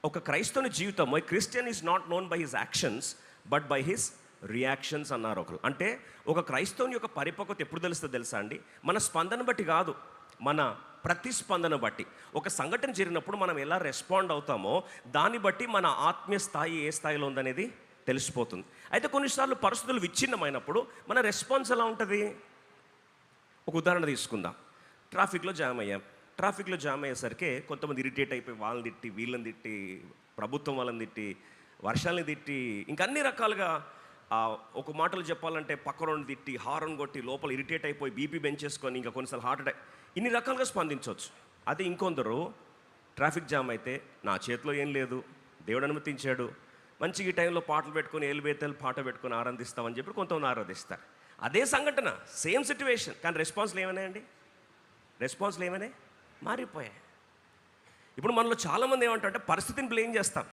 ఒక క్రైస్తవుని జీవితం, Christian is not known by his actions but by his reactions అన్నారు ఒకరు. అంటే ఒక క్రైస్తవుని యొక్క పరిపక్వత ఎప్పుడు తెలుస్తుందో తెలుసా అండి? మన స్పందన బట్టి కాదు, మన ప్రతిస్పందన బట్టి. ఒక సంఘటన జరిగినప్పుడు మనం ఎలా రెస్పాండ్ అవుతామో దాన్ని బట్టి మన ఆత్మీయ స్థాయి ఏ స్థాయిలో ఉందనేది తెలిసిపోతుంది. అయితే కొన్నిసార్లు పరిస్థితులు విచ్ఛిన్నమైనప్పుడు మన రెస్పాన్స్ ఎలా ఉంటుంది? ఒక ఉదాహరణ తీసుకుందాం. ట్రాఫిక్లో జామ్ అయ్యేసరికి కొంతమంది ఇరిటేట్ అయిపోయి వాళ్ళని తిట్టి, వీళ్ళని తిట్టి, ప్రభుత్వం వాళ్ళని తిట్టి, వర్షాలని తిట్టి, ఇంకా అన్ని రకాలుగా ఒక మాటలు చెప్పాలంటే పక్కరోని తిట్టి, హారన్ కొట్టి, లోపల ఇరిటేట్ అయిపోయి బీపీ పెంచేసుకొని, ఇంకా కొన్నిసార్లు హార్ట్ అటాక్, ఇన్ని రకాలుగా స్పందించవచ్చు. అదే ఇంకొందరు ట్రాఫిక్ జామ్ అయితే నా చేతిలో ఏం లేదు, దేవుడు అనుమతించాడు, మంచిగా ఈ టైంలో పాటలు పెట్టుకొని ఏలుబేతలు పాట పెట్టుకొని ఆరాధిస్తామని చెప్పి కొంతమంది ఆరాధిస్తారు. అదే సంఘటన, సేమ్ సిచ్యువేషన్, కానీ రెస్పాన్స్లు ఏమైనాయి? మారిపోయాయి. ఇప్పుడు మనలో చాలామంది ఏమంటారంటే పరిస్థితిని బ్లేమ్ చేస్తాం.